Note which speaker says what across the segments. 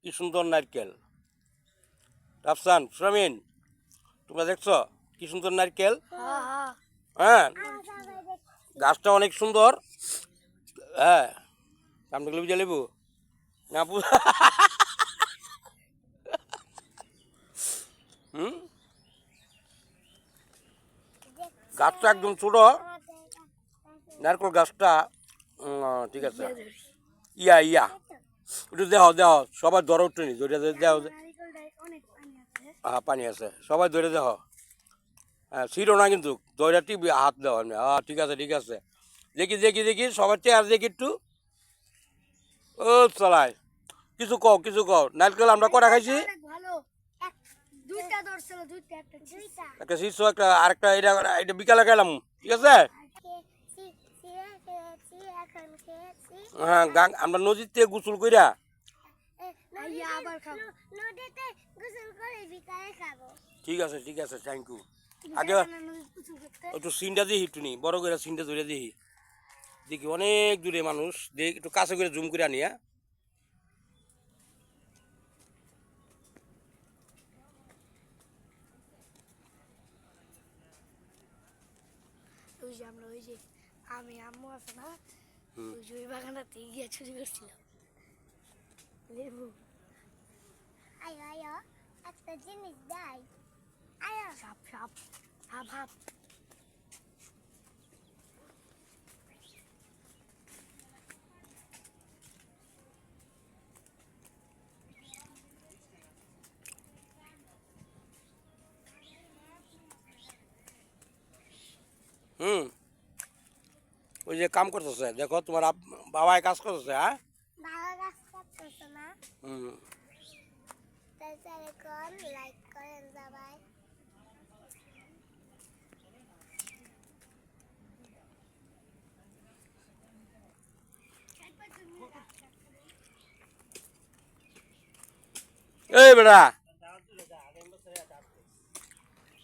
Speaker 1: কি সুন্দর নারকেল। রাফসান, শামিন, তোমরা দেখছো কি সুন্দর নারকেল? হ্যাঁ, গাছটা অনেক সুন্দর। হ্যাঁ, সামনে গেলে বুঝে লেবু না হুম, গাছটা একদম ছোট নারকেল গাছটা। ঠিক আছে, ইয়া ইয়া একটু দেহ দেহ সবাই ধরে উঠুনি, ধরে দেহ। হ্যাঁ, পানি আছে, সবাই ধরে দেহ। হ্যাঁ, ছিড়ো না কিন্তু, দইটা টিপি হাত দেওয়া। হ্যাঁ, ঠিক আছে ঠিক আছে। দেখি দেখি দেখি সবার চেয়ার দেখি একটু। ও চালায়, কিছু কও কিছু কও। নারকেল আমরা কটা খাইছি? একটা শীর্ষ একটা আরেকটা, এটা এটা বিকালে খেলাম। ঠিক আছে। হ্যাঁ, আমরা নদীর থেকে গোসল কইরা ঠিক আছে ঠিক আছে, থ্যাংক ইউ। আগে একটু সিনটা দিই, একটু নি বড় করে সিনটা ধরে দিই। দেখি অনেক দূরে মানুষ, দেখি একটু কাছে করে জুম করে আনি। হ্যাঁ,
Speaker 2: ওই যে আমরা ওই যে আমি আম্মু আছে না, ওই যে ওই বাগানটাতে গিয়ে চুরি করছিলাম লেবু। আয় আয় একটা জিনিস দেয়। আয় সাপ সাপ হাপ হাপ।
Speaker 1: হুম, ওই যে কাম করতেছে, দেখো তোমার বাবাই কাজ করতেছে। হ্যাঁ,
Speaker 2: বাবা কাজ করতেছে না।
Speaker 1: হুম
Speaker 2: তাহলে লাইক করেন সবাই।
Speaker 1: এই বেটা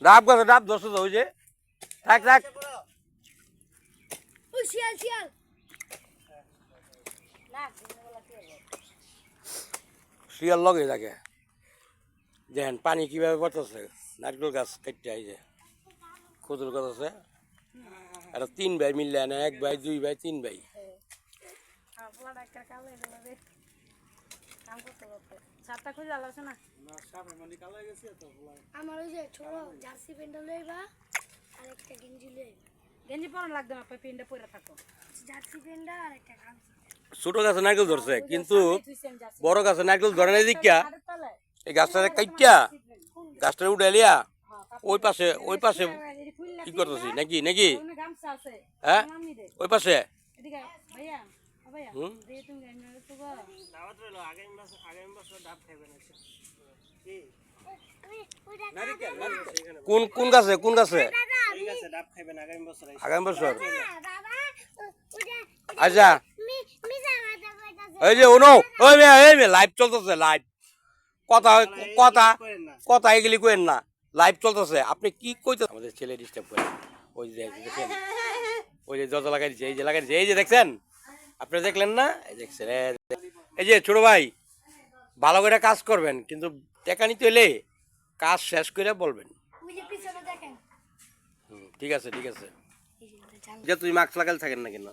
Speaker 1: ডাব গাছে ডাব ধরছে তো, ওই যে থাক থাক।
Speaker 2: ওই শিয়াল শিয়াল।
Speaker 1: শিয়াল লগে থাকে। দেখেন পানি কিভাবে পড়তেছে, নারকেল গাছ কাটতে। এই যে খুদুর গাছ আছে, এটা 3 ভাই মিললে না, 1 ভাই 2 ভাই 3 ভাই।
Speaker 2: আমার ওই যে ছোট জার্সি প্যান্ট লইবা আর একটা গেঞ্জি লইবা।
Speaker 3: গেঞ্জি পরা লাগবে না, প্যান্টটা পরে থাকো।
Speaker 2: জার্সি প্যান্ট আর একটা গামছা।
Speaker 1: ছোট গাছে নারকেল ধরছে, কিন্তু বড় গাছে নারকেল ধরে নাই দেখিয়া এই গাছটা কাইটা গাছটা উঠে লিয়া ওই পাশে কি করতেছি নাকি নাকি। হ্যাঁ, ওই পাশে। হুম, কোন কোন গাছে কোন গাছে? আগামী বছর। আচ্ছা, এই যে ওনো ওই মেয়ে, এই মেয়ে লাইভ চলতেছে, লাইভ কথা কথা কথা এগুলি কইেন না, লাইভ চলতেছে। আপনি কি কইতে আমাদের ছেলে ডিস্টার্ব করে? ওই যে দেখেন, ওই যে দরজা লাগাই দিচ্ছে, এই যে লাগাই দিচ্ছে, এই যে দেখছেন, আপনি দেখলেন না? এই দেখছেন, এই যে ছোট ভাই ভালো করে কাজ করবেন, কিন্তু টাকা নিতে হলে কাজ শেষ করে বলবেন। ঠিক আছে ঠিক আছে। যে তুই মাস্ক লাগালে থাকেন না কেন?